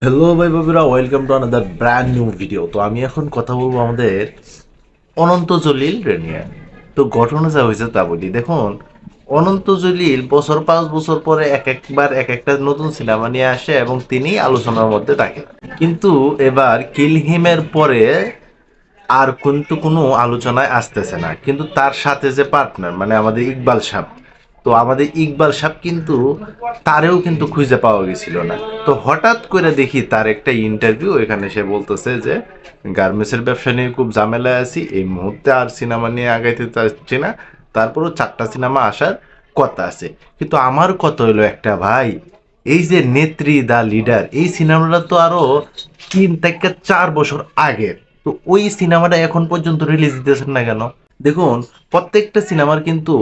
Hello ভাই বাবিরা, welcome to another brand new video. তো আমি এখন কথা বলবো আমাদের অনন্ত জলিল রে নিয়ে। তো ঘটনা যা হয়েছে তা বলি। দেখুন, অনন্ত জলিল বছর 5 বছর পরে একবার এক একটা নতুন সিনেমা নিয়ে আসে এবং তিনি আলোচনার মধ্যে থাকে। কিন্তু এবার কিল হিমের পরে আর কিন্তু কোনো আলোচনায় আসতেছে না। কিন্তু তার সাথে যে পার্টনার মানে আমাদের ইকবাল সাহেব, তো আমাদের ইকবাল সাহেব কিন্তু তারেও কিন্তু খুঁজে পাওয়া গেছিল না। তো হঠাৎ করে দেখি তার একটা ইন্টারভিউ, এখানে সে বলতেছে যে গার্মেন্টসের ব্যবসা নিয়ে খুব ঝামেলায় আছি, এই মুহূর্তে আর সিনেমা নিয়ে আগাইতে চাচ্ছি না, তারপরও 4টা সিনেমা আসার কথা আছে। কিন্তু আমার কথা হইলো একটা ভাই, এই যে নেত্রী দা লিডার, এই সিনেমাটা তো আরো 3 থেকে 4 বছর আগের। তো ওই সিনেমাটা এখন পর্যন্ত রিলিজ দিতেছেন না কেন? দেখুন, প্রত্যেকটা সিনেমার কিন্তু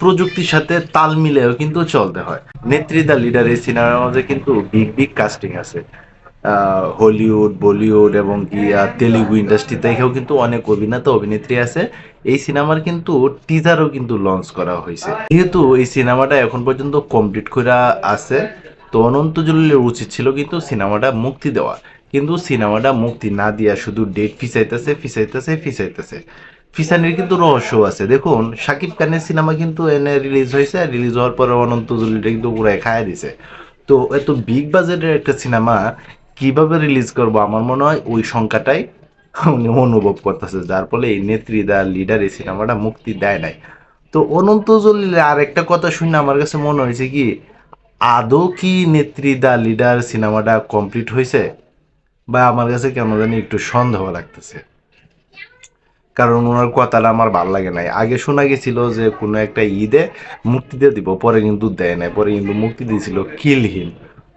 প্রযুক্তির সাথে তাল মিলেও কিন্তু চলতে হয়। নেত্রী দা লিডার এই সিনেমার মধ্যে কিন্তু বিগ বিগ কাস্টিং আছে। হলিউড, বলিউড এবং কি তেলুগু ইন্ডাস্ট্রি থেকেও কিন্তু অনেক অভিনেতা অভিনেত্রী আছে। এই সিনেমার কিন্তু টিজারও কিন্তু লঞ্চ করা হয়েছে। যেহেতু এই সিনেমাটা এখন পর্যন্ত কমপ্লিট করা আছে, তো অনন্ত জলিলের উচিত ছিল কিন্তু সিনেমাটা মুক্তি দেওয়া। কিন্তু সিনেমাটা মুক্তি না দিয়া শুধু ডেট ফিসাইতেছে ফিসাইতেছে ফিসাইতেছে। ফিসানির কিন্তু রহস্য আছে। দেখুন, শাকিব খানের সিনেমা কিন্তু এনে রিলিজ হয়েছে, রিলিজ হওয়ার পরে অনন্ত জলিলটা কিন্তু পুরাই খায় দিছে। তো এত বিগ বাজেটের একটা সিনেমা কিভাবে রিলিজ করবো, আমার মনে হয় ওই সংখ্যাটাই উনি অনুভব করতেছে, যার ফলে এই নেত্রী দা লিডার এই সিনেমাটা মুক্তি দেয় নাই। তো অনন্ত জলিলের আর একটা কথা শুনে আমার কাছে মনে হয়েছে কি, আদৌ কি নেত্রী দা লিডার সিনেমাটা কমপ্লিট হয়েছে? বা আমার কাছে কেন জানি একটু সন্দেহ লাগতেছে, কারণ ওনার কথাটা আমার ভাল লাগে নাই। আগে শোনা গেছিল যে কোনো একটা ঈদে মুক্তি দিয়ে দিব, পরে কিন্তু দেয় নাই, পরে কিন্তু মুক্তি দিয়েছিল কিল হিম।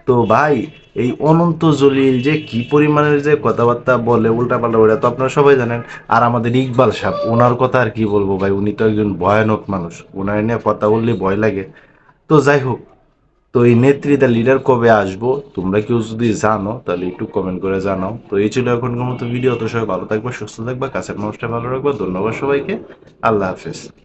তো ভাই, এই অনন্ত জলিল যে কি পরিমাণের যে কথাবার্তা বলে উল্টাপাল্টা, ওটা তো আপনারা সবাই জানেন। আর আমাদের ইকবাল সাহেব, ওনার কথা আর কি বলবো ভাই, উনি তো একজন ভয়ানক মানুষ, ওনার নিয়ে কথা বললে ভয় লাগে। তো যাই হোক, তো এই নেত্রী দ্য লিডার কবে আসবো, তোমরা কেউ যদি জানো তাহলে একটু কমেন্ট করে জানাও। তো এই ছিল এখনকার মতো ভিডিও। তো সবাই ভালো থাকবে, সুস্থ থাকবে, কাছের মানুষটা ভালো রাখবে। ধন্যবাদ সবাইকে। আল্লাহ হাফেজ।